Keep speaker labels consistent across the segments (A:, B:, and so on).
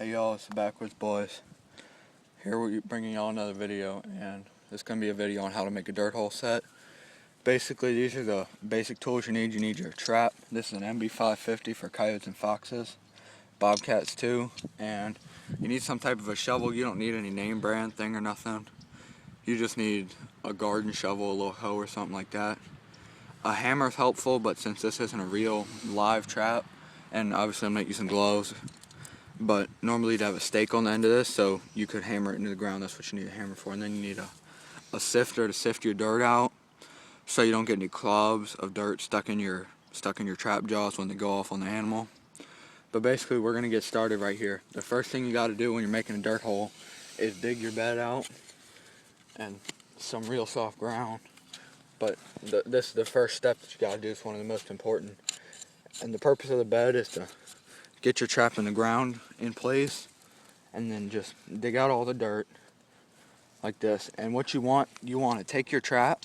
A: Hey y'all, it's the Backwoods Boys. Here we're bringing y'all another video, and this is going to be a video on how to make a dirt hole set. Basically, these are the basic tools you need. You need your trap. This is an MB550 for coyotes and foxes, bobcats too, and you need some type of a shovel. You don't need any name brand thing or nothing. You just need a garden shovel, a little hoe or something like that. A hammer is helpful, but since this isn't a real live trap, and obviously I'm not using gloves, but normally you'd have a stake on the end of this, so you could hammer it into the ground. That's what you need a hammer for. And then you need a sifter to sift your dirt out, so you don't get any clobs of dirt stuck in your trap jaws when they go off on the animal. But basically, we're gonna get started right here. The first thing you got to do when you're making a dirt hole is dig your bed out and some real soft ground. But this is the first step that you got to do. It's one of the most important. And the purpose of the bed is to get your trap in the ground in place, and then just dig out all the dirt like this. And what you want to take your trap,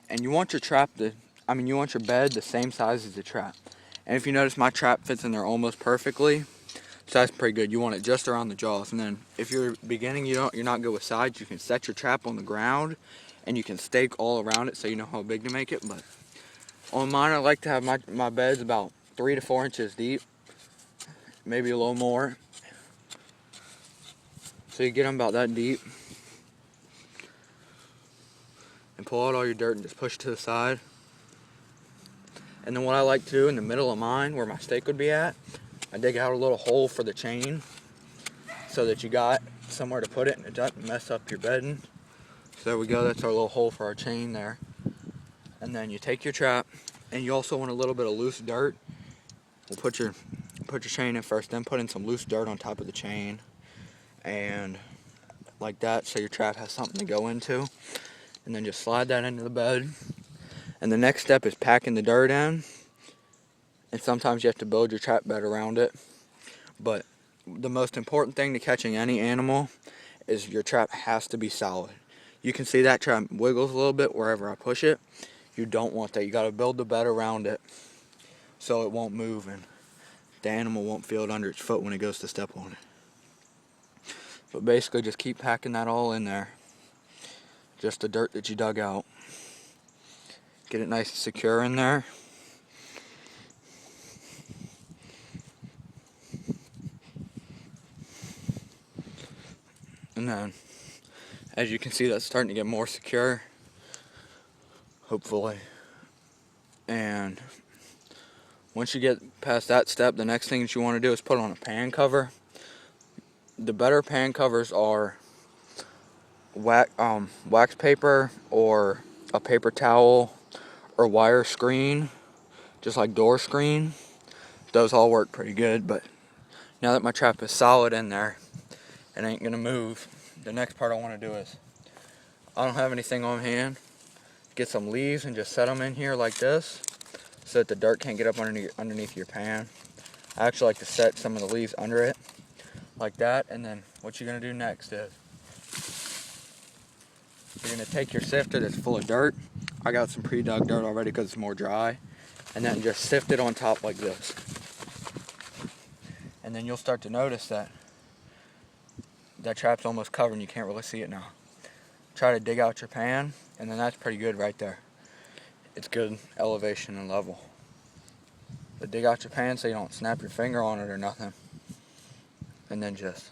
A: and you want your bed the same size as the trap. And if you notice, my trap fits in there almost perfectly, so that's pretty good. You want it just around the jaws. And then if you're beginning, you're not good with sides, you can set your trap on the ground and you can stake all around it so you know how big to make it. But on mine, I like to have my beds about 3 to 4 inches deep, maybe a little more. So you get them about that deep, and pull out all your dirt and just push it to the side. And then what I like to do in the middle of mine, where my stake would be at, I dig out a little hole for the chain so that you got somewhere to put it and it doesn't mess up your bedding. So there we go, that's our little hole for our chain there. And then you take your trap, and you also want a little bit of loose dirt. We'll put your chain in first, then put in some loose dirt on top of the chain, and like that, so your trap has something to go into. And then just slide that into the bed. And the next step is packing the dirt in. And sometimes you have to build your trap bed around it. But the most important thing to catching any animal is your trap has to be solid. You can see that trap wiggles a little bit wherever I push it. You don't want that. You got to build the bed around it so it won't move and the animal won't feel it under its foot when it goes to step on it. But basically, just keep packing that all in there. Just the dirt that you dug out. Get it nice and secure in there. And then, as you can see, that's starting to get more secure, hopefully. And once you get past that step, the next thing that you want to do is put on a pan cover. The better pan covers are wax paper or a paper towel or wire screen, just like door screen. Those all work pretty good. But now that my trap is solid in there, it ain't gonna move. The next part I want to do is, I don't have anything on hand, get some leaves and just set them in here like this so that the dirt can't get up underneath your pan. I actually like to set some of the leaves under it like that. And then what you're gonna do next is you're gonna take your sifter that's full of dirt. I got some pre-dug dirt already because it's more dry, and then just sift it on top like this. And then you'll start to notice that trap's almost covered and you can't really see it now. Try to dig out your pan, and then that's pretty good right there. It's good elevation and level. But dig out your pan so you don't snap your finger on it or nothing. And then just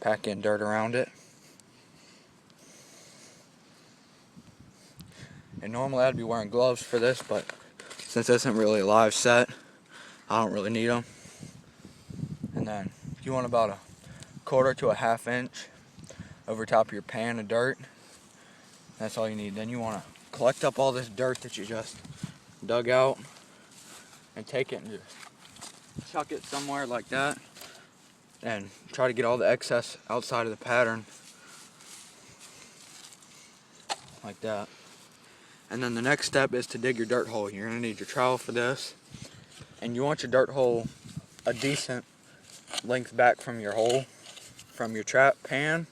A: pack in dirt around it. And normally I'd be wearing gloves for this, but since this isn't really a live set, I don't really need them. And then you want about a 1/4 to a 1/2 inch over top of your pan of dirt. That's all you need. Then you want to collect up all this dirt that you just dug out and take it and just chuck it somewhere like that, and try to get all the excess outside of the pattern like that. And then the next step is to dig your dirt hole. You're going to need your trowel for this, and you want your dirt hole a decent length back from your hole, from your trap pan,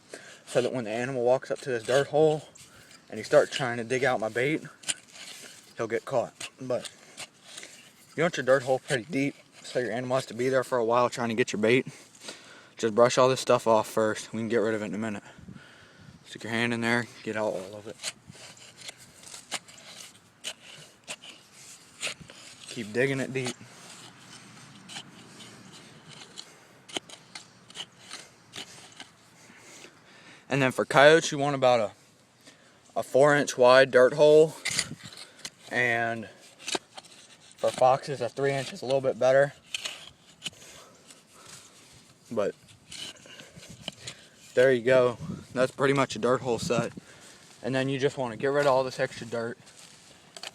A: so that when the animal walks up to this dirt hole and he starts trying to dig out my bait, he'll get caught. But you want your dirt hole pretty deep so your animal has to be there for a while trying to get your bait. Just brush all this stuff off first. We can get rid of it in a minute. Stick your hand in there, get out all of it. Keep digging it deep. And then for coyotes, you want about a 4-inch wide dirt hole. And for foxes, a 3 inch is a little bit better. But there you go. That's pretty much a dirt hole set. And then you just want to get rid of all this extra dirt.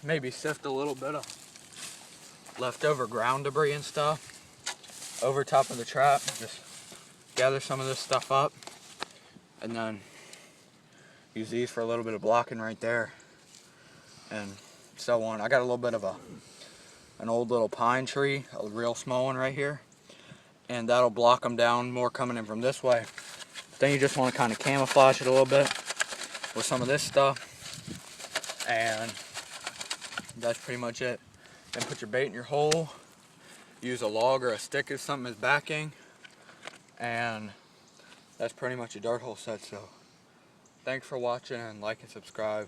A: Maybe sift a little bit of leftover ground debris and stuff over top of the trap. Just gather some of this stuff up. And then use these for a little bit of blocking right there. And so on. I got a little bit of an old little pine tree, a real small one right here. And that'll block them down more coming in from this way. Then you just want to kind of camouflage it a little bit with some of this stuff. And that's pretty much it. Then put your bait in your hole. Use a log or a stick if something is backing. And that's pretty much a dirt hole set. So thanks for watching, and like and subscribe.